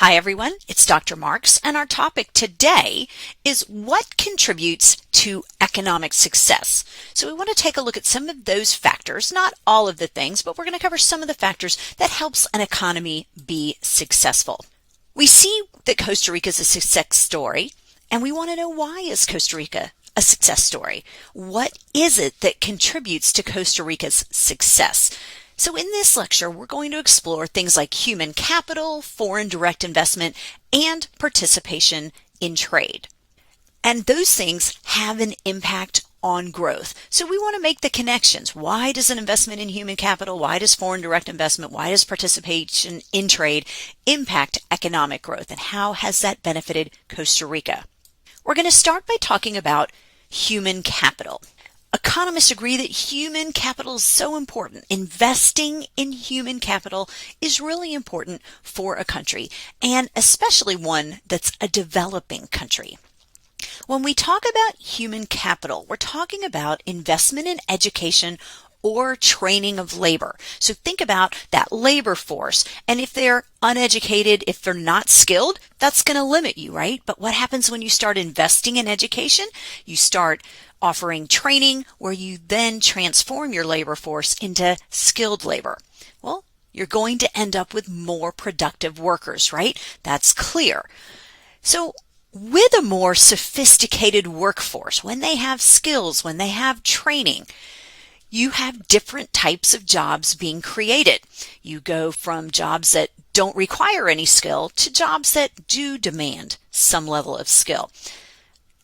Hi everyone, it's Dr. Marks, and our topic today is what contributes to economic success. So we want to take a look at some of those factors, not all of the things, but we're going to cover some of the factors that helps an economy be successful. We see that Costa Rica is a success story, and we want to know, why is Costa Rica a success story? What is it that contributes to Costa Rica's success? So in this lecture, we're going to explore things like human capital, foreign direct investment, and participation in trade. And those things have an impact on growth. So we want to make the connections. Why does an investment in human capital, why does foreign direct investment, why does participation in trade impact economic growth, and how has that benefited Costa Rica? We're going to start by talking about human capital. Economists agree that human capital is so important. Investing in human capital is really important for a country, and especially one that's a developing country. When we talk about human capital, we're talking about investment in education or training of labor. So think about that labor force. And if they're uneducated, if they're not skilled, that's going to limit you, right? But what happens when you start investing in education? You start offering training where you then transform your labor force into skilled labor. Well, you're going to end up with more productive workers, right? That's clear. So with a more sophisticated workforce, when they have skills, when they have training, you have different types of jobs being created. You go from jobs that don't require any skill to jobs that do demand some level of skill.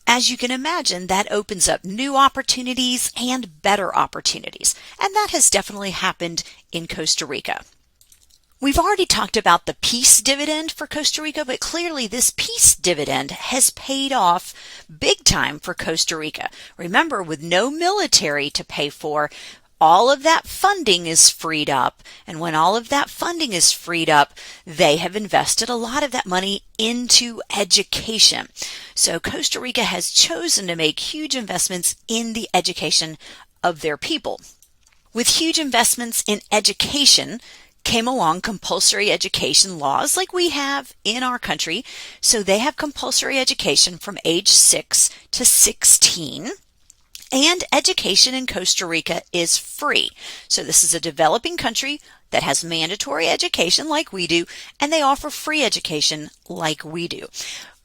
As you can imagine, that opens up new opportunities and better opportunities. And that has definitely happened in Costa Rica. We've already talked about the peace dividend for Costa Rica, but clearly this peace dividend has paid off big time for Costa Rica. Remember, with no military to pay for, all of that funding is freed up. And when all of that funding is freed up, they have invested a lot of that money into education. So Costa Rica has chosen to make huge investments in the education of their people. With huge investments in education came along compulsory education laws like we have in our country. So they have compulsory education from age 6 to 16. And education in Costa Rica is free. So this is a developing country that has mandatory education like we do, and they offer free education like we do.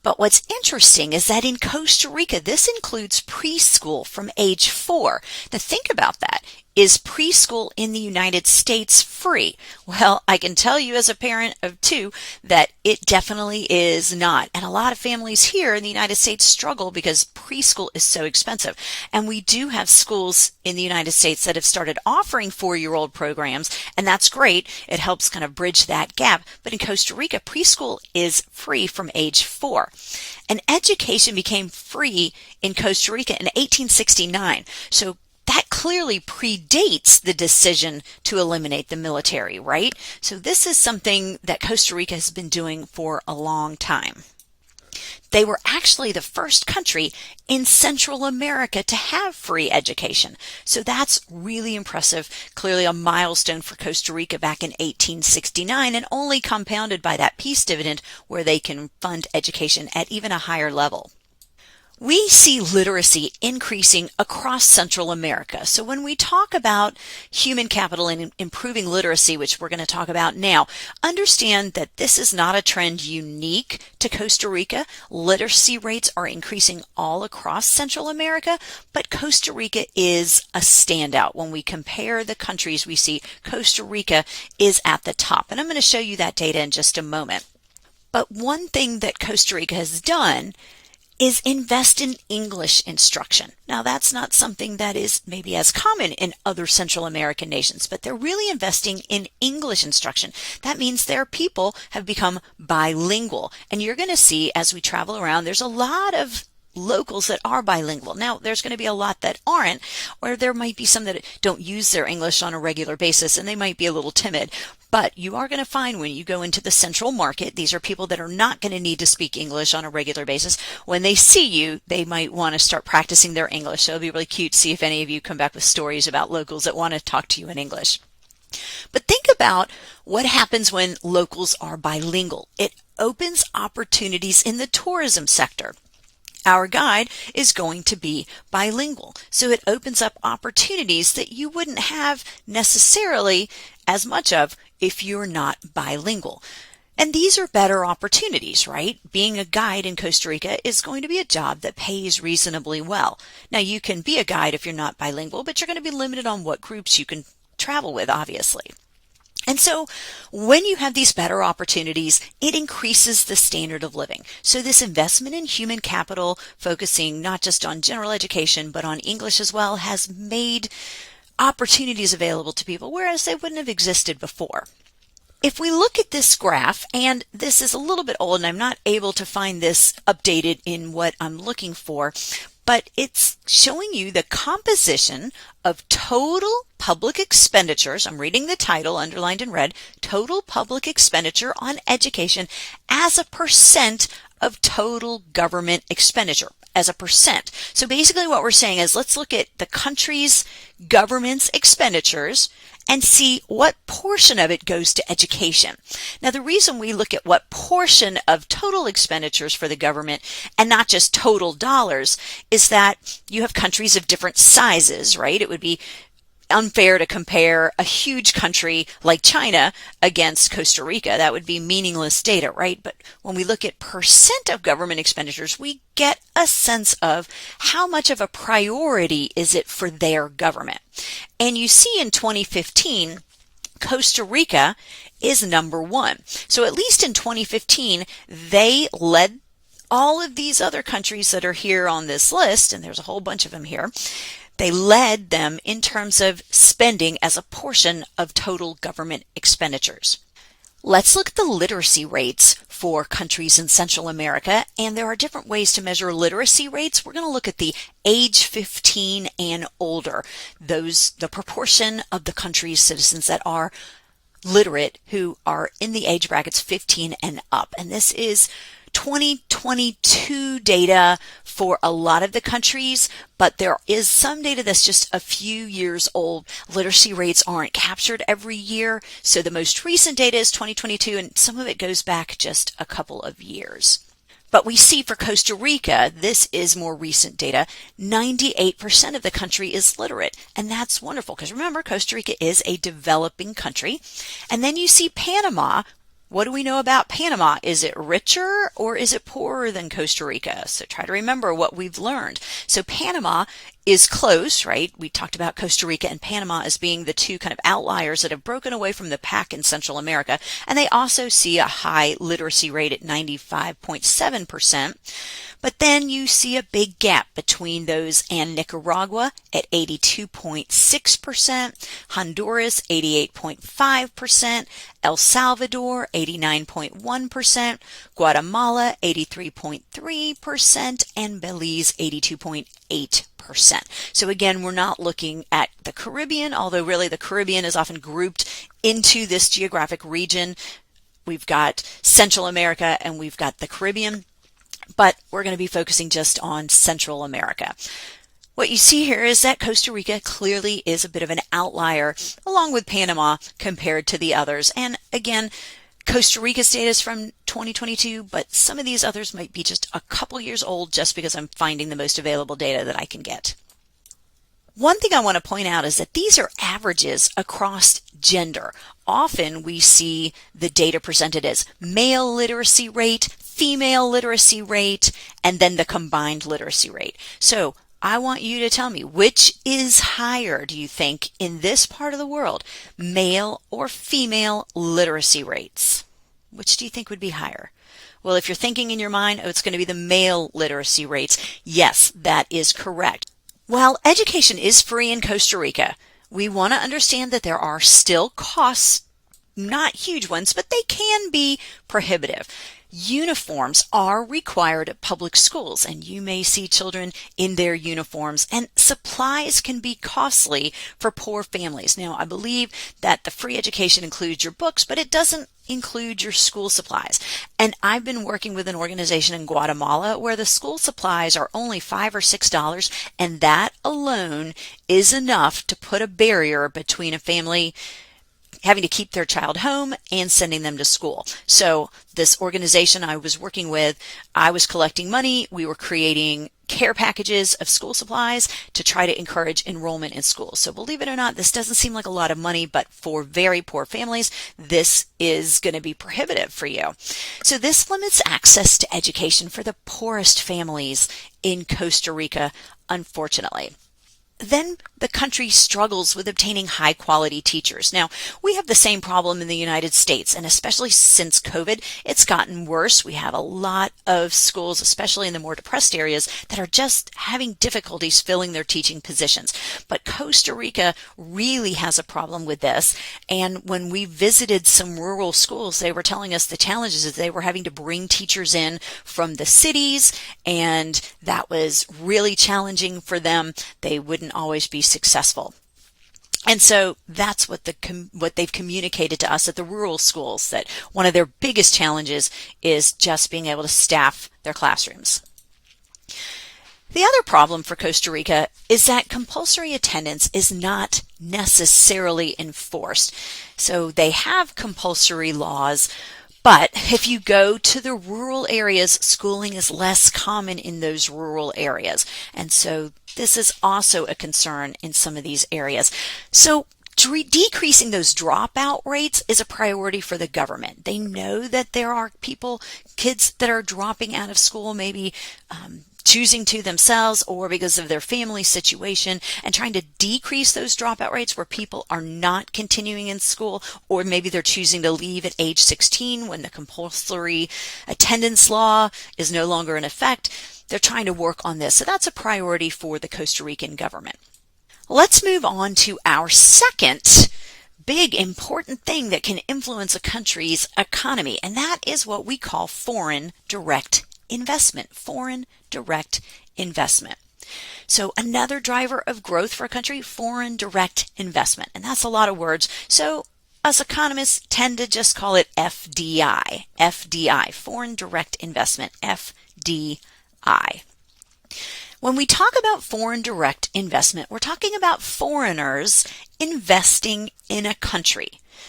But what's interesting is that in Costa Rica, this includes preschool from age 4. Now think about that. Is preschool in the United States free? Well, I can tell you as a parent of 2 that it definitely is not. And a lot of families here in the United States struggle because preschool is so expensive. And we do have schools in the United States that have started offering 4-year-old programs, and that's great. It helps kind of bridge that gap. But in Costa Rica, preschool is free from age 4. And education became free in Costa Rica in 1869. So that clearly predates the decision to eliminate the military, right? So this is something that Costa Rica has been doing for a long time. They were actually the first country in Central America to have free education. So that's really impressive. Clearly a milestone for Costa Rica back in 1869, and only compounded by that peace dividend where they can fund education at even a higher level. We see literacy increasing across Central America. So when we talk about human capital and improving literacy, which we're going to talk about now, understand that this is not a trend unique to Costa Rica. Literacy rates are increasing all across Central America, but Costa Rica is a standout. When we compare the countries, we see Costa Rica is at the top. And I'm going to show you that data in just a moment. But one thing that Costa Rica has done is invest in English instruction. Now, that's not something that is maybe as common in other Central American nations, but they're really investing in English instruction. That means their people have become bilingual. And you're going to see as we travel around, there's a lot of locals that are bilingual. Now, there's going to be a lot that aren't, or there might be some that don't use their English on a regular basis, and they might be a little timid. But you are going to find when you go into the central market, these are people that are not going to need to speak English on a regular basis. When they see you, they might want to start practicing their English. So it'll be really cute to see if any of you come back with stories about locals that want to talk to you in English. But think about what happens when locals are bilingual. It opens opportunities in the tourism sector. Our guide is going to be bilingual, so it opens up opportunities that you wouldn't have necessarily as much of if you're not bilingual. And these are better opportunities, right? Being a guide in Costa Rica is going to be a job that pays reasonably well. Now, you can be a guide if you're not bilingual, but you're going to be limited on what groups you can travel with, obviously. And so when you have these better opportunities, it increases the standard of living. So this investment in human capital, focusing not just on general education, but on English as well, has made opportunities available to people, whereas they wouldn't have existed before. If we look at this graph, and this is a little bit old and I'm not able to find this updated in what I'm looking for, but it's showing you the composition of total public expenditures. I'm reading the title underlined in red, total public expenditure on education as a percent of total government expenditure, as a percent. So basically what we're saying is let's look at the country's government's expenditures and see what portion of it goes to education. Now, the reason we look at what portion of total expenditures for the government and not just total dollars is that you have countries of different sizes, right? It would be unfair to compare a huge country like China against Costa Rica. That would be meaningless data, right? But when we look at percent of government expenditures, we get a sense of how much of a priority is it for their government. And you see in 2015, Costa Rica is number one. So at least in 2015, they led all of these other countries that are here on this list, and there's a whole bunch of them here. They led them in terms of spending as a portion of total government expenditures. Let's look at the literacy rates for countries in Central America, and there are different ways to measure literacy rates. We're going to look at the age 15 and older, the proportion of the country's citizens that are literate who are in the age brackets 15 and up. And this is 2022 data for a lot of the countries, but there is some data that's just a few years old. Literacy rates aren't captured every year, so the most recent data is 2022, and some of it goes back just a couple of years. But we see for Costa Rica, this is more recent data, 98% of the country is literate. And that's wonderful because remember, Costa Rica is a developing country. And then you see Panama. What do we know about Panama? Is it richer or is it poorer than Costa Rica? So try to remember what we've learned. So Panama is close, right? We talked about Costa Rica and Panama as being the two kind of outliers that have broken away from the pack in Central America. And they also see a high literacy rate at 95.7%. But then you see a big gap between those and Nicaragua at 82.6%, Honduras 88.5%, El Salvador 89.1%, Guatemala 83.3%, and Belize 82.8%. So again, we're not looking at the Caribbean, although really the Caribbean is often grouped into this geographic region. We've got Central America and we've got the Caribbean. But we're going to be focusing just on Central America. What you see here is that Costa Rica clearly is a bit of an outlier, along with Panama compared to the others. And again, Costa Rica's data is from 2022, but some of these others might be just a couple years old just because I'm finding the most available data that I can get. One thing I want to point out is that these are averages across gender. Often we see the data presented as male literacy rate, female literacy rate, and then the combined literacy rate. So I want you to tell me, which is higher, do you think, in this part of the world, male or female literacy rates? Which do you think would be higher? Well, if you're thinking in your mind, oh, it's going to be the male literacy rates. Yes, that is correct. While education is free in Costa Rica, we want to understand that there are still costs, not huge ones, but they can be prohibitive. Uniforms are required at public schools, and you may see children in their uniforms, and supplies can be costly for poor families. Now, I believe that the free education includes your books, but it doesn't include your school supplies. And I've been working with an organization in Guatemala where the school supplies are only $5 or $6, and that alone is enough to put a barrier between a family having to keep their child home and sending them to school. So this organization I was working with, I was collecting money. We were creating care packages of school supplies to try to encourage enrollment in schools. So believe it or not, this doesn't seem like a lot of money, but for very poor families, this is going to be prohibitive for you. So this limits access to education for the poorest families in Costa Rica, unfortunately. Then the country struggles with obtaining high quality teachers. Now, we have the same problem in the United States, and especially since COVID, it's gotten worse. We have a lot of schools, especially in the more depressed areas, that are just having difficulties filling their teaching positions. But Costa Rica really has a problem with this. And when we visited some rural schools, they were telling us the challenges is they were having to bring teachers in from the cities, and that was really challenging for them. They wouldn't always be successful. And so that's what they've communicated to us at the rural schools, that one of their biggest challenges is just being able to staff their classrooms. The other problem for Costa Rica is that compulsory attendance is not necessarily enforced. So they have compulsory laws, but if you go to the rural areas, schooling is less common in those rural areas. And so this is also a concern in some of these areas. So decreasing those dropout rates is a priority for the government. They know that there are kids that are dropping out of school, maybe choosing to themselves or because of their family situation, and trying to decrease those dropout rates where people are not continuing in school, or maybe they're choosing to leave at age 16 when the compulsory attendance law is no longer in effect. They're trying to work on this. So that's a priority for the Costa Rican government. Let's move on to our second big important thing that can influence a country's economy, and that is what we call foreign direct investment. Foreign direct investment. So another driver of growth for a country, foreign direct investment. And that's a lot of words. So us economists tend to just call it FDI. FDI, foreign direct investment, FDI. When we talk about foreign direct investment, we're talking about foreigners investing in a country.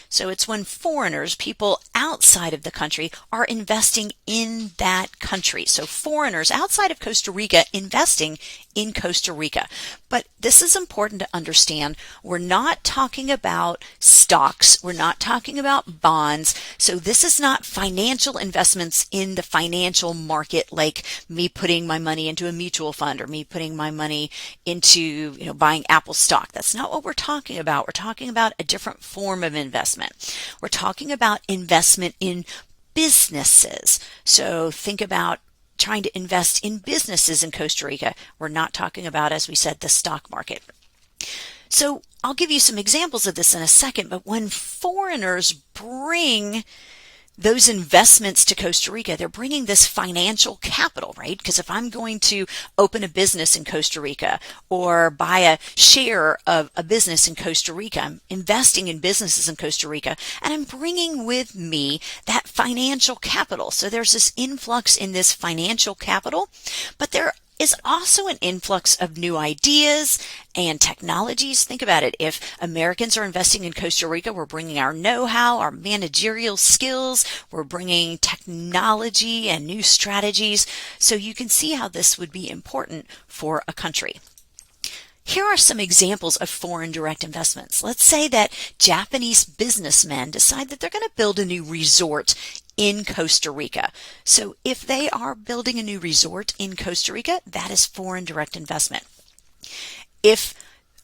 So it's when foreigners, people outside of the country, are investing in that country. So foreigners outside of Costa Rica investing in Costa Rica. But this is important to understand. We're not talking about stocks. We're not talking about bonds. So this is not financial investments in the financial market, like me putting my money into a mutual fund or me putting my money into, buying Apple stock. That's not what we're talking about. We're talking about a different form of investment. We're talking about investment in businesses. So think about trying to invest in businesses in Costa Rica. We're not talking about, as we said, the stock market. So I'll give you some examples of this in a second, but when foreigners bring those investments to Costa Rica, they're bringing this financial capital, right? Because if I'm going to open a business in Costa Rica or buy a share of a business in Costa Rica, I'm investing in businesses in Costa Rica, and I'm bringing with me that financial capital. So there's this influx in this financial capital, but there is also an influx of new ideas and technologies. Think about it. If Americans are investing in Costa Rica, we're bringing our know-how, our managerial skills, we're bringing technology and new strategies. So you can see how this would be important for a country. Here are some examples of foreign direct investments. Let's say that Japanese businessmen decide that they're going to build a new resort in Costa Rica. So if they are building a new resort in Costa Rica, that is foreign direct investment. If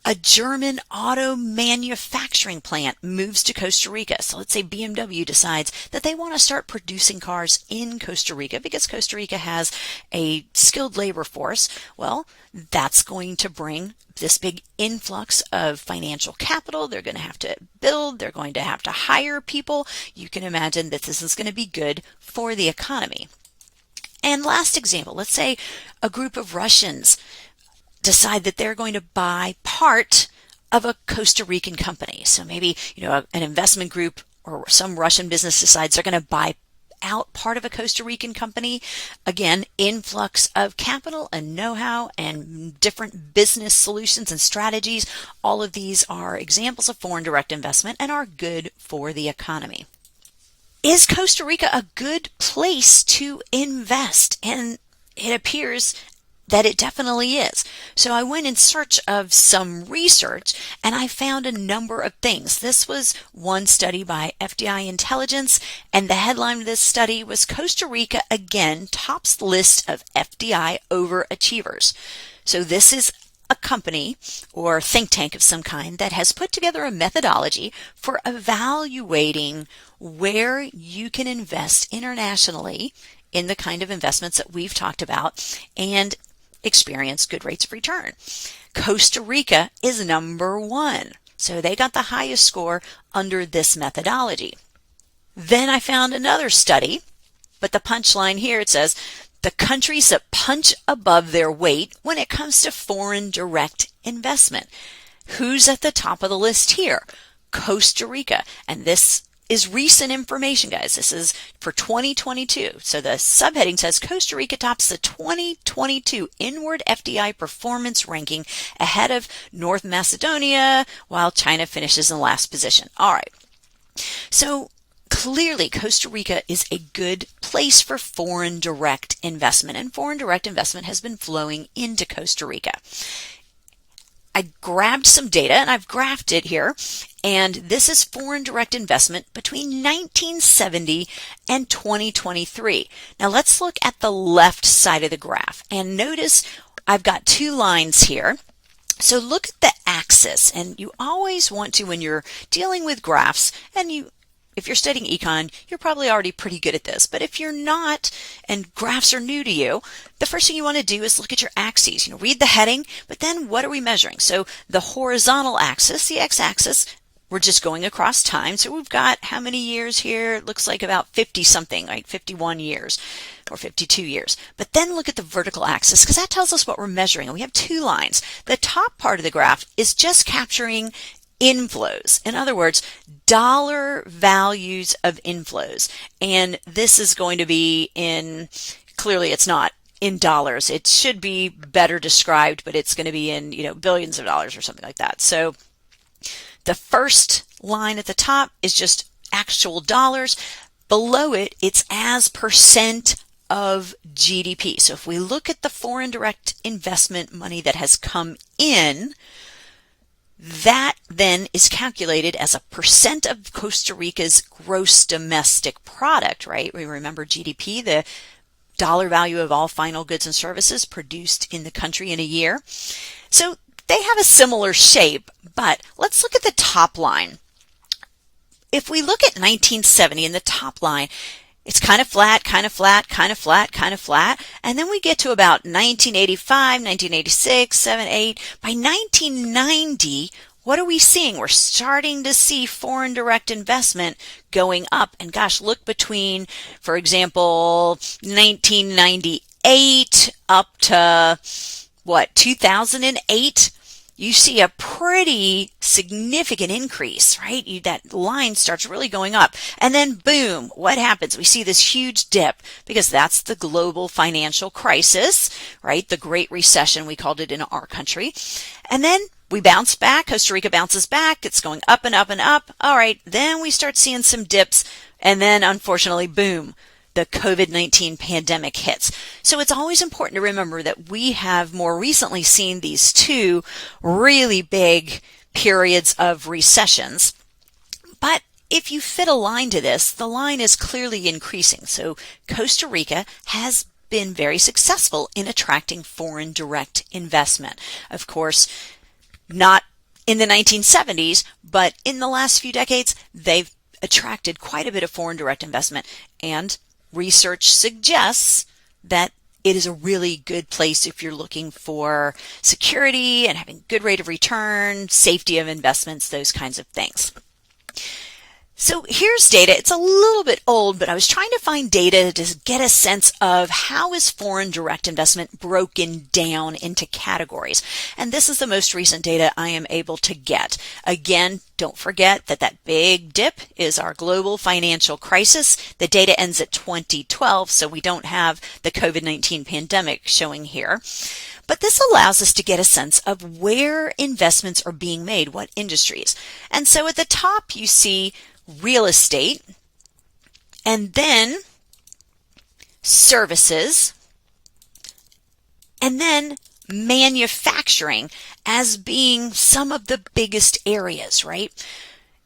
a German auto manufacturing plant moves to Costa Rica, so let's say BMW decides that they want to start producing cars in Costa Rica because Costa Rica has a skilled labor force, well, that's going to bring this big influx of financial capital. They're going to have to build, they're going to have to hire people. You can imagine that this is going to be good for the economy. And last example, let's say a group of Russians decide that they're going to buy part of a Costa Rican company. So maybe, an investment group or some Russian business decides they're going to buy out part of a Costa Rican company. Again, influx of capital and know-how and different business solutions and strategies. All of these are examples of foreign direct investment and are good for the economy. Is Costa Rica a good place to invest? And it appears that it definitely is. So I went in search of some research and I found a number of things. This was one study by FDI Intelligence, and the headline of this study was Costa Rica again tops the list of FDI overachievers. So this is a company or think tank of some kind that has put together a methodology for evaluating where you can invest internationally in the kind of investments that we've talked about and experience good rates of return. Costa Rica is number one. So they got the highest score under this methodology. Then I found another study, but the punchline here, it says, the countries that punch above their weight when it comes to foreign direct investment. Who's at the top of the list here? Costa Rica. And this is recent information, guys. This is for 2022. So the subheading says Costa Rica tops the 2022 Inward FDI Performance Ranking ahead of North Macedonia, while China finishes in last position. All right. So clearly, Costa Rica is a good place for foreign direct investment, and foreign direct investment has been flowing into Costa Rica. I grabbed some data and I've graphed it here, and this is foreign direct investment between 1970 and 2023. Now let's look at the left side of the graph and notice I've got two lines here. So look at the axis, and you always want to, when you're dealing with graphs, and if you're studying econ, you're probably already pretty good at this. But if you're not, and graphs are new to you, the first thing you want to do is look at your axes. Read the heading, but then what are we measuring? So the horizontal axis, the x-axis, we're just going across time. So we've got how many years here? It looks like about 50 something, like 51 years or 52 years. But then look at the vertical axis, because that tells us what we're measuring. And we have two lines. The top part of the graph is just capturing inflows. In other words, dollar values of inflows. And this is going to be clearly it's not in dollars. It should be better described, but it's going to be in, billions of dollars or something like that. So the first line at the top is just actual dollars. Below it, it's as percent of GDP. So if we look at the foreign direct investment money that has come in, that then is calculated as a percent of Costa Rica's gross domestic product, right? We remember GDP, the dollar value of all final goods and services produced in the country in a year. So they have a similar shape, but let's look at the top line. If we look at 1970 in the top line, it's kind of flat, kind of flat, kind of flat, kind of flat. And then we get to about 1985, 1986, 7, 8. By 1990, what are we seeing? We're starting to see foreign direct investment going up. And gosh, look between, for example, 1998 up to, 2008? You see a pretty significant increase, right? That line starts really going up. And then boom, what happens? We see this huge dip because that's the global financial crisis, right? The Great Recession, we called it in our country. And then we bounce back. Costa Rica bounces back. It's going up and up and up. All right, then we start seeing some dips. And then unfortunately, boom, the COVID-19 pandemic hits. So it's always important to remember that we have more recently seen these two really big periods of recessions. But if you fit a line to this, the line is clearly increasing. So Costa Rica has been very successful in attracting foreign direct investment. Of course, not in the 1970s, but in the last few decades, they've attracted quite a bit of foreign direct investment, and research suggests that it is a really good place if you're looking for security and having good rate of return, safety of investments, those kinds of things. So here's data. It's a little bit old, but I was trying to find data to get a sense of how is foreign direct investment broken down into categories. And this is the most recent data I am able to get. Again, don't forget that that big dip is our global financial crisis. The data ends at 2012, so we don't have the COVID-19 pandemic showing here. But this allows us to get a sense of where investments are being made, what industries. And so at the top you see real estate, and then services, and then manufacturing as being some of the biggest areas, right?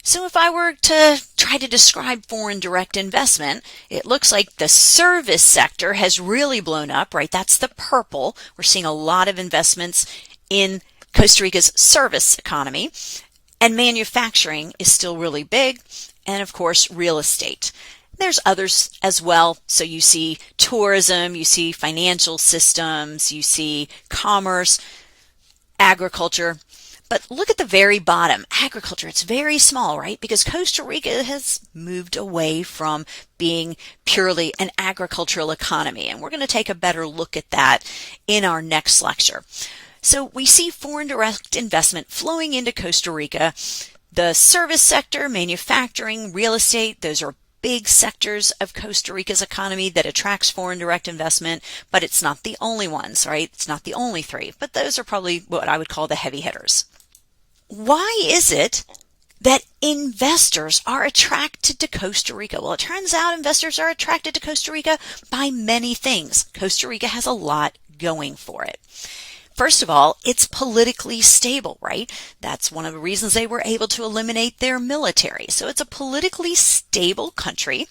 So if I were to try to describe foreign direct investment, it looks like the service sector has really blown up, right? That's the purple. We're seeing a lot of investments in Costa Rica's service economy. And manufacturing is still really big, and of course, real estate. There's others as well. So you see tourism, you see financial systems, you see commerce, agriculture. But look at the very bottom, agriculture. It's very small, right? Because Costa Rica has moved away from being purely an agricultural economy. And we're going to take a better look at that in our next lecture. So we see foreign direct investment flowing into Costa Rica. The service sector, manufacturing, real estate, those are big sectors of Costa Rica's economy that attracts foreign direct investment, but it's not the only ones, right? It's not the only three, but those are probably what I would call the heavy hitters. Why is it that investors are attracted to Costa Rica? Well, it turns out investors are attracted to Costa Rica by many things. Costa Rica has a lot going for it. First of all, it's politically stable, right? That's one of the reasons they were able to eliminate their military. So it's a politically stable country.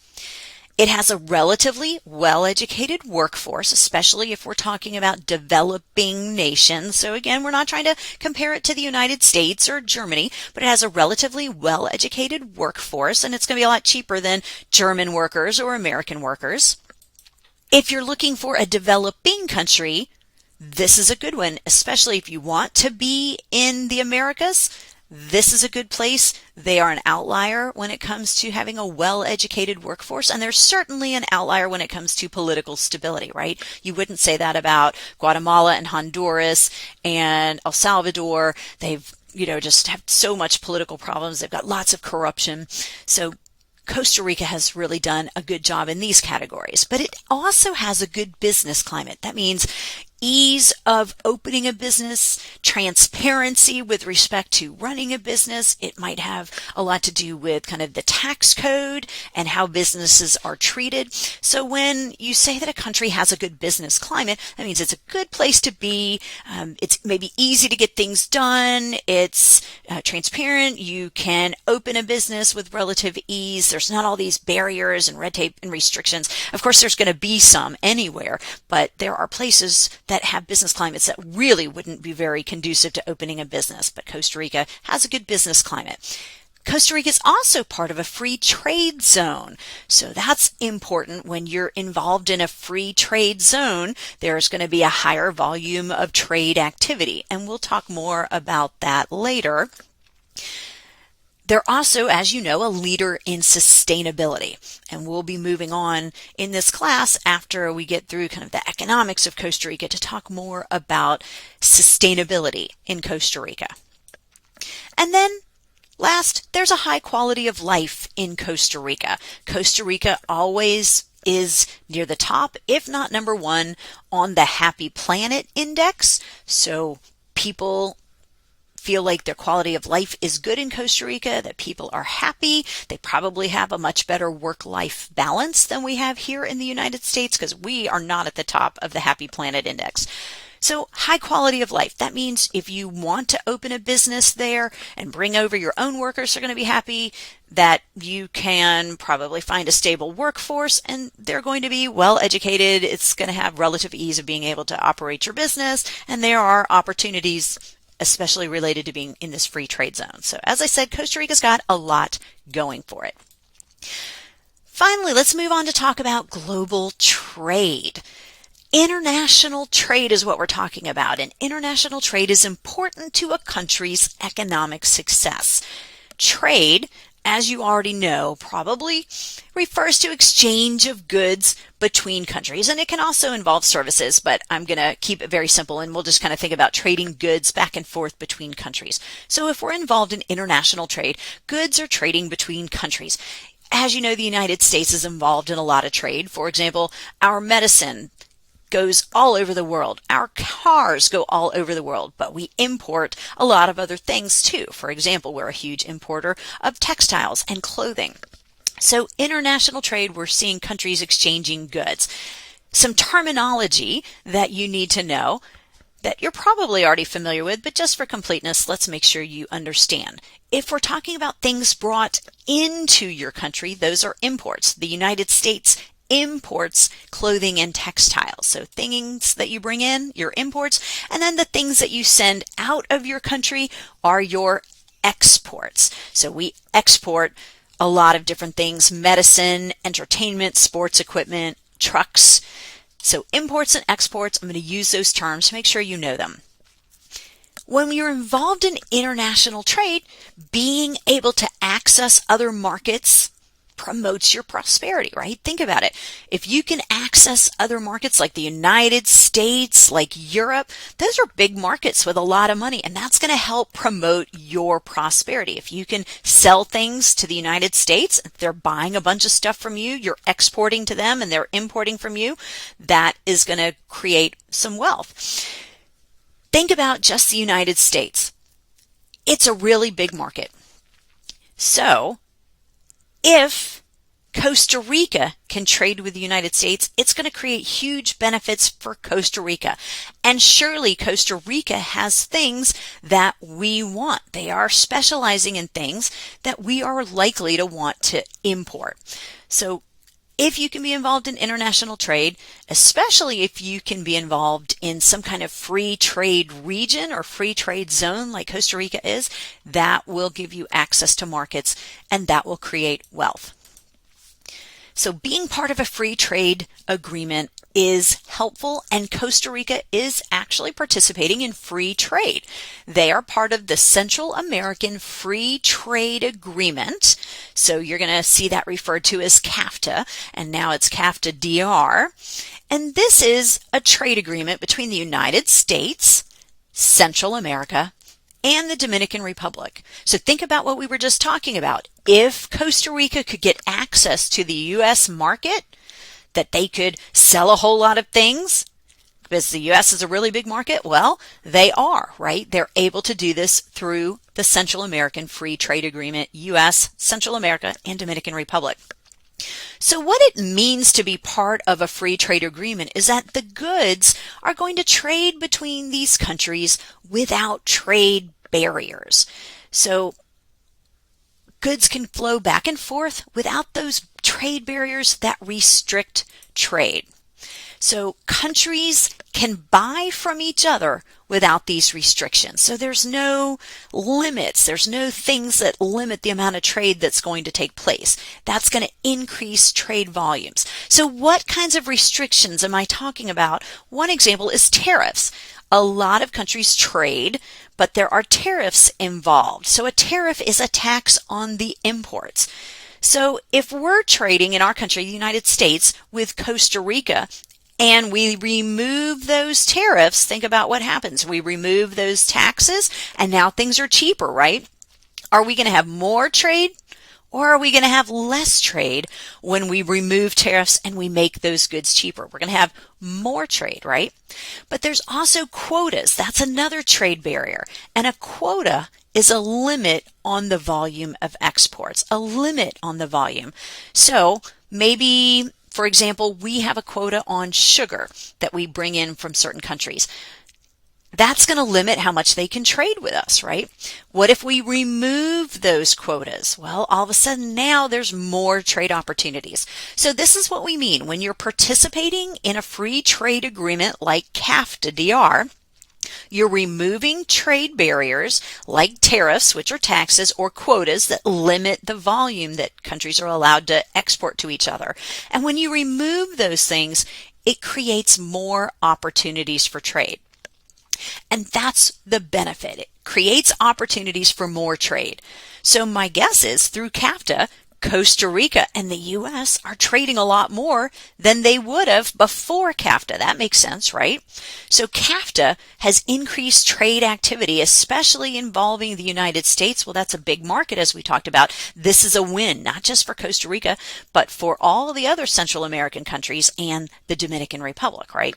It has a relatively well-educated workforce, especially if we're talking about developing nations. So again, we're not trying to compare it to the United States or Germany, but it has a relatively well-educated workforce, and it's going to be a lot cheaper than German workers or American workers. If you're looking for a developing country, this is a good one, especially if you want to be in the Americas. This is a good place. They are an outlier when it comes to having a well-educated workforce, and they're certainly an outlier when it comes to political stability, right? You wouldn't say that about Guatemala and Honduras and El Salvador. They've, just have so much political problems. They've got lots of corruption. So Costa Rica has really done a good job in these categories, but it also has a good business climate. That means ease of opening a business, transparency with respect to running a business. It might have a lot to do with kind of the tax code and how businesses are treated. So when you say that a country has a good business climate, that means it's a good place to be. It's maybe easy to get things done. It's transparent. You can open a business with relative ease. There's not all these barriers and red tape and restrictions. Of course, there's going to be some anywhere, but there are places that have business climates that really wouldn't be very conducive to opening a business. But Costa Rica has a good business climate. Costa Rica is also part of a free trade zone. So that's important. When you're involved in a free trade zone, there's going to be a higher volume of trade activity. And we'll talk more about that later. They're also, as you know, a leader in sustainability. And we'll be moving on in this class after we get through kind of the economics of Costa Rica to talk more about sustainability in Costa Rica. And then last, there's a high quality of life in Costa Rica. Costa Rica always is near the top, if not number one, on the Happy Planet Index. So people feel like their quality of life is good in Costa Rica, that people are happy. They probably have a much better work-life balance than we have here in the United States because we are not at the top of the Happy Planet Index. So high quality of life. That means if you want to open a business there and bring over your own workers who are going to be happy, that you can probably find a stable workforce and they're going to be well educated. It's going to have relative ease of being able to operate your business, and there are opportunities especially related to being in this free trade zone. So as I said, Costa Rica's got a lot going for it. Finally, let's move on to talk about global trade. International trade is what we're talking about, and international trade is important to a country's economic success. Trade, as you already know, probably refers to exchange of goods between countries, and it can also involve services, but I'm going to keep it very simple, and we'll just kind of think about trading goods back and forth between countries. So if we're involved in international trade, goods are trading between countries. As you know, the United States is involved in a lot of trade. For example, our medicine goes all over the world. Our cars go all over the world, but we import a lot of other things too. For example, we're a huge importer of textiles and clothing. So international trade, we're seeing countries exchanging goods. Some terminology that you need to know that you're probably already familiar with, but just for completeness, let's make sure you understand. If we're talking about things brought into your country, those are imports. The United States imports clothing and textiles. So things that you bring in, your imports, and then the things that you send out of your country are your exports. So we export a lot of different things: medicine, entertainment, sports equipment, trucks. So imports and exports, I'm going to use those terms to make sure you know them. When you're involved in international trade, being able to access other markets promotes your prosperity, right? Think about it. If you can access other markets like the United States, like Europe, those are big markets with a lot of money, and that's going to help promote your prosperity. If you can sell things to the United States, if they're buying a bunch of stuff from you, you're exporting to them and they're importing from you, that is going to create some wealth. Think about just the United States. It's a really big market. So if Costa Rica can trade with the United States, it's going to create huge benefits for Costa Rica. And surely Costa Rica has things that we want. They are specializing in things that we are likely to want to import. So if you can be involved in international trade, especially if you can be involved in some kind of free trade region or free trade zone like Costa Rica is, that will give you access to markets and that will create wealth. So being part of a free trade agreement is helpful, and Costa Rica is actually participating in free trade. They are part of the Central American Free Trade Agreement. So you're going to see that referred to as CAFTA, and now it's CAFTA-DR. And this is a trade agreement between the United States, Central America, and the Dominican Republic. So think about what we were just talking about. If Costa Rica could get access to the U.S. market, that they could sell a whole lot of things, because the U.S. is a really big market, well, they are, right? They're able to do this through the Central American Free Trade Agreement, U.S., Central America, and Dominican Republic. So what it means to be part of a free trade agreement is that the goods are going to trade between these countries without trade barriers. So goods can flow back and forth without those trade barriers that restrict trade. So countries can buy from each other without these restrictions. So there's no limits. There's no things that limit the amount of trade that's going to take place. That's going to increase trade volumes. So what kinds of restrictions am I talking about? One example is tariffs. A lot of countries trade, but there are tariffs involved. So a tariff is a tax on the imports. So if we're trading in our country, the United States, with Costa Rica, and we remove those tariffs, think about what happens. We remove those taxes, and now things are cheaper, right? Are we going to have more trade, or are we going to have less trade when we remove tariffs and we make those goods cheaper? We're going to have more trade, right? But there's also quotas. That's another trade barrier. And a quota is a limit on the volume of exports, a limit on the volume. So maybe, for example, we have a quota on sugar that we bring in from certain countries. That's going to limit how much they can trade with us, right? What if we remove those quotas? Well, all of a sudden now there's more trade opportunities. So this is what we mean when you're participating in a free trade agreement like CAFTA-DR. You're removing trade barriers like tariffs, which are taxes, or quotas that limit the volume that countries are allowed to export to each other. And when you remove those things, it creates more opportunities for trade. And that's the benefit. It creates opportunities for more trade. So my guess is through CAFTA, Costa Rica and the U.S. are trading a lot more than they would have before CAFTA. That makes sense, right? So CAFTA has increased trade activity, especially involving the United States. Well, that's a big market, as we talked about. This is a win, not just for Costa Rica, but for all the other Central American countries and the Dominican Republic, right?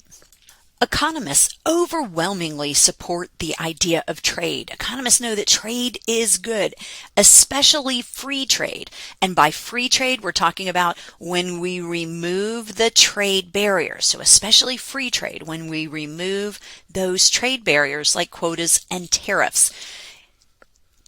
Economists overwhelmingly support the idea of trade. Economists know that trade is good, especially free trade. And by free trade, we're talking about when we remove the trade barriers. So especially free trade, when we remove those trade barriers like quotas and tariffs.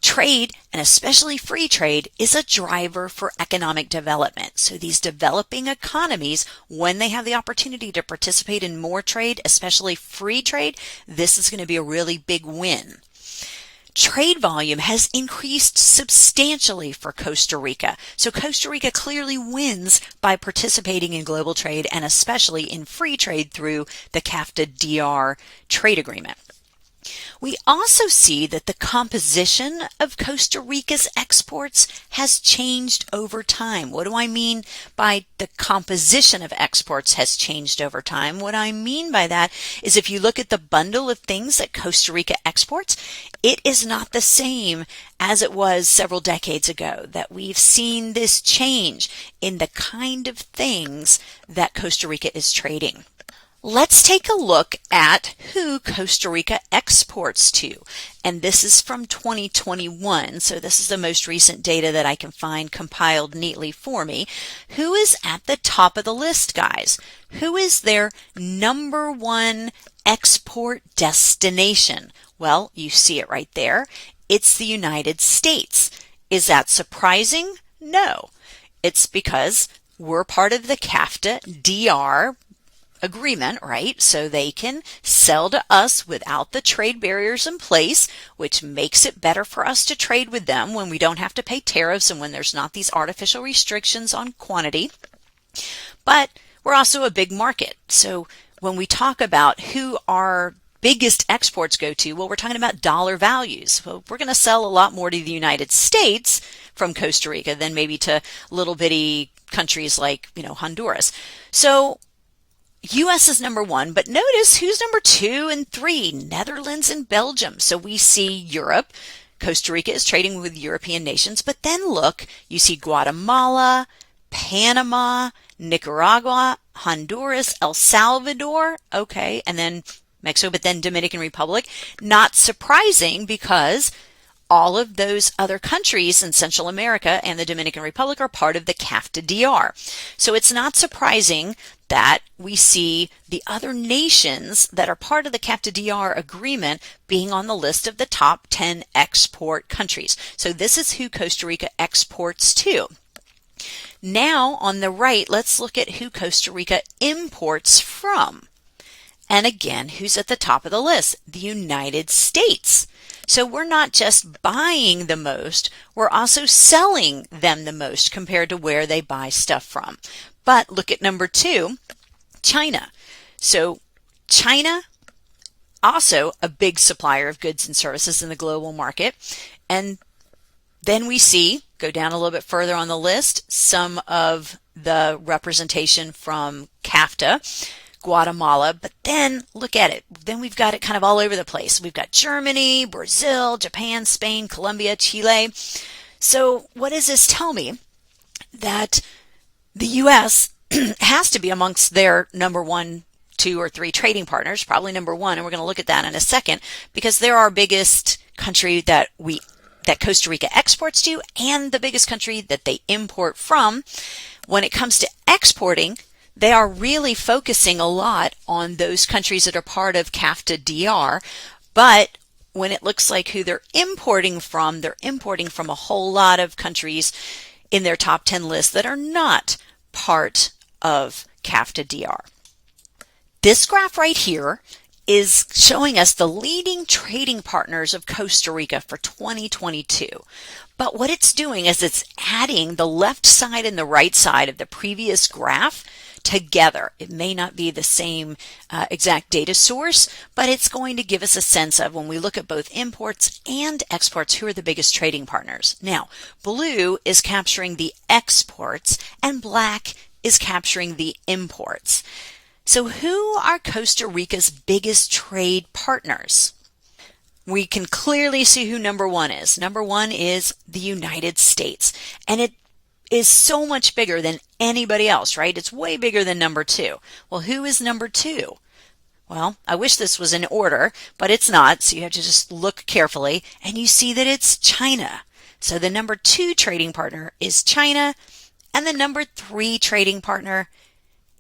Trade, and especially free trade, is a driver for economic development. So these developing economies, when they have the opportunity to participate in more trade, especially free trade, this is going to be a really big win. Trade volume has increased substantially for Costa Rica. So Costa Rica clearly wins by participating in global trade and especially in free trade through the CAFTA-DR trade agreement. We also see that the composition of Costa Rica's exports has changed over time. What do I mean by the composition of exports has changed over time? What I mean by that is if you look at the bundle of things that Costa Rica exports, it is not the same as it was several decades ago, that we've seen this change in the kind of things that Costa Rica is trading. Let's take a look at who Costa Rica exports to. And this is from 2021, so this is the most recent data that I can find compiled neatly for me. Who is at the top of the list, guys? Who is their number one export destination? Well, you see it right there. It's the United States. Is that surprising? No. It's because we're part of the CAFTA-DR agreement, right? So they can sell to us without the trade barriers in place, which makes it better for us to trade with them when we don't have to pay tariffs and when there's not these artificial restrictions on quantity. But we're also a big market. So when we talk about who our biggest exports go to, well, we're talking about dollar values. Well, we're going to sell a lot more to the United States from Costa Rica than maybe to little bitty countries like, Honduras. So U.S. is number one, but notice who's number 2 and 3, Netherlands and Belgium. So we see Europe. Costa Rica is trading with European nations, but then look, you see Guatemala, Panama, Nicaragua, Honduras, El Salvador, okay, and then Mexico, but then Dominican Republic. Not surprising because all of those other countries in Central America and the Dominican Republic are part of the CAFTA-DR. So it's not surprising that we see the other nations that are part of the CAFTA-DR agreement being on the list of the top 10 export countries. So this is who Costa Rica exports to. Now on the right, let's look at who Costa Rica imports from. And again, who's at the top of the list? The United States. So we're not just buying the most, we're also selling them the most compared to where they buy stuff from. But look at number 2, China. So China, also a big supplier of goods and services in the global market. And then we see, go down a little bit further on the list, some of the representation from CAFTA, Guatemala, but then look at it. Then we've got it kind of all over the place. We've got Germany, Brazil, Japan, Spain, Colombia, Chile. So what does this tell me? That the U.S. has to be amongst their number 1, 2, or 3 trading partners, probably number 1, and we're going to look at that in a second, because they're our biggest country that Costa Rica exports to and the biggest country that they import from. When it comes to exporting, they are really focusing a lot on those countries that are part of CAFTA-DR, but when it looks like who they're importing from a whole lot of countries in their top 10 list that are not part of CAFTA-DR. This graph right here is showing us the leading trading partners of Costa Rica for 2022. But what it's doing is it's adding the left side and the right side of the previous graph together. It may not be the same exact data source, but it's going to give us a sense of, when we look at both imports and exports, who are the biggest trading partners. Now, blue is capturing the exports and black is capturing the imports. So who are Costa Rica's biggest trade partners? We can clearly see who number one is. Number one is the United States, and it is so much bigger than anybody else, right? It's way bigger than number two. Well, who is number two? Well, I wish this was in order, but it's not, so you have to just look carefully, and you see that it's China. So the number two trading partner is China, and the number three trading partner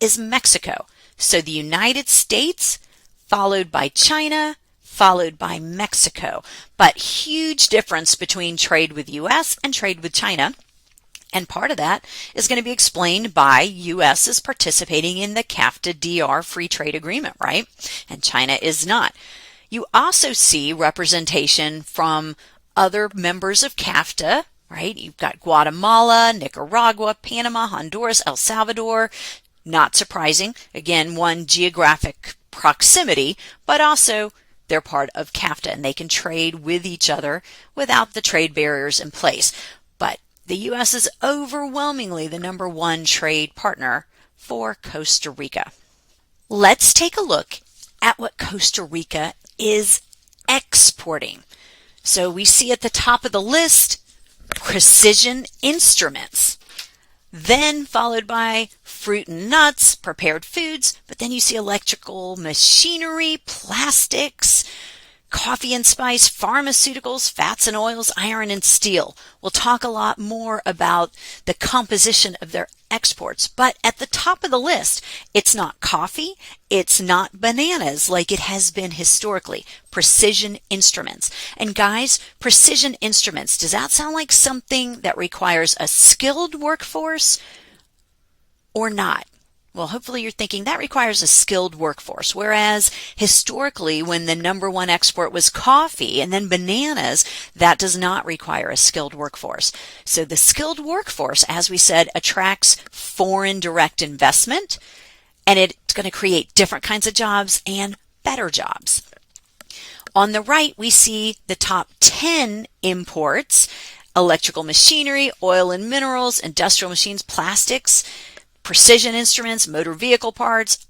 is Mexico. So the United States, followed by China, followed by Mexico. But huge difference between trade with U.S. and trade with China. And part of that is going to be explained by U.S. is participating in the CAFTA-DR free trade agreement, right? And China is not. You also see representation from other members of CAFTA, right? You've got Guatemala, Nicaragua, Panama, Honduras, El Salvador. Not surprising. Again, one, geographic proximity, but also they're part of CAFTA and they can trade with each other without the trade barriers in place. But the U.S. is overwhelmingly the number one trade partner for Costa Rica. Let's take a look at what Costa Rica is exporting. So we see at the top of the list, precision instruments, then followed by fruit and nuts, prepared foods, but then you see electrical machinery, plastics, coffee and spice, pharmaceuticals, fats and oils, iron and steel. We'll talk a lot more about the composition of their exports, but at the top of the list, it's not coffee, it's not bananas like it has been historically. Precision instruments. And guys, precision instruments, does that sound like something that requires a skilled workforce or not? Well, hopefully you're thinking that requires a skilled workforce, whereas historically when the number one export was coffee and then bananas, that does not require a skilled workforce. So the skilled workforce, as we said, attracts foreign direct investment, and it's going to create different kinds of jobs and better jobs. On the right, we see the top 10 imports: electrical machinery, oil and minerals, industrial machines, plastics, precision instruments, motor vehicle parts,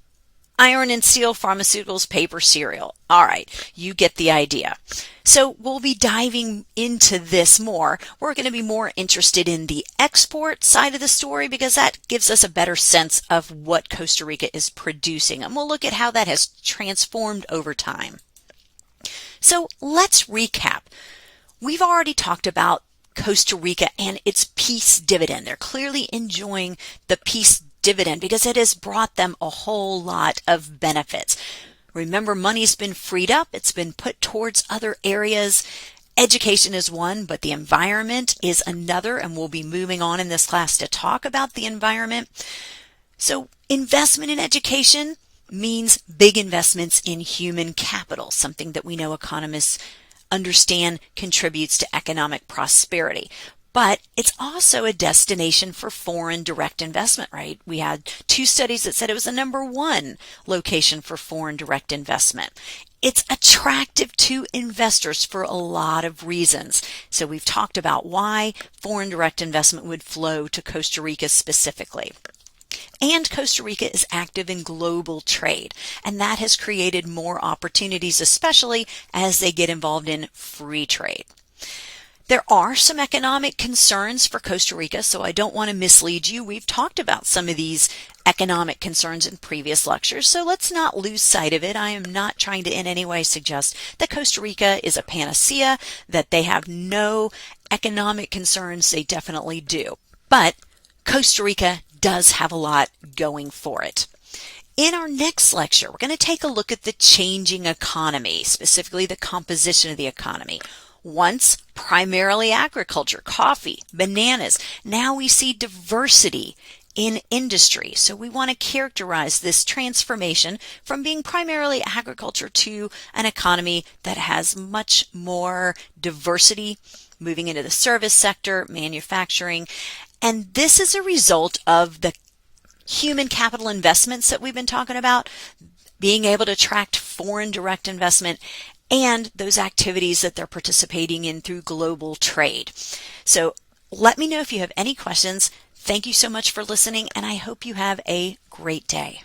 iron and steel, pharmaceuticals, paper, cereal. All right, you get the idea. So we'll be diving into this more. We're going to be more interested in the export side of the story because that gives us a better sense of what Costa Rica is producing. And we'll look at how that has transformed over time. So let's recap. We've already talked about Costa Rica and its peace dividend. They're clearly enjoying the peace dividend because it has brought them a whole lot of benefits. Remember, money's been freed up. It's been put towards other areas. Education is one, but the environment is another, and we'll be moving on in this class to talk about the environment. So investment in education means big investments in human capital, something that we know economists understand contributes to economic prosperity. But it's also a destination for foreign direct investment, right? We had 2 studies that said it was the number 1 location for foreign direct investment. It's attractive to investors for a lot of reasons. So we've talked about why foreign direct investment would flow to Costa Rica specifically. And Costa Rica is active in global trade, and that has created more opportunities, especially as they get involved in free trade. There are some economic concerns for Costa Rica, so I don't want to mislead you. We've talked about some of these economic concerns in previous lectures, so let's not lose sight of it. I am not trying to in any way suggest that Costa Rica is a panacea, that they have no economic concerns. They definitely do. But Costa Rica does have a lot going for it. In our next lecture, we're going to take a look at the changing economy, specifically the composition of the economy. Once primarily agriculture, coffee, bananas. Now we see diversity in industry. So we want to characterize this transformation from being primarily agriculture to an economy that has much more diversity, moving into the service sector, manufacturing. And this is a result of the human capital investments that we've been talking about, being able to attract foreign direct investment, and those activities that they're participating in through global trade. So let me know if you have any questions. Thank you so much for listening, and I hope you have a great day.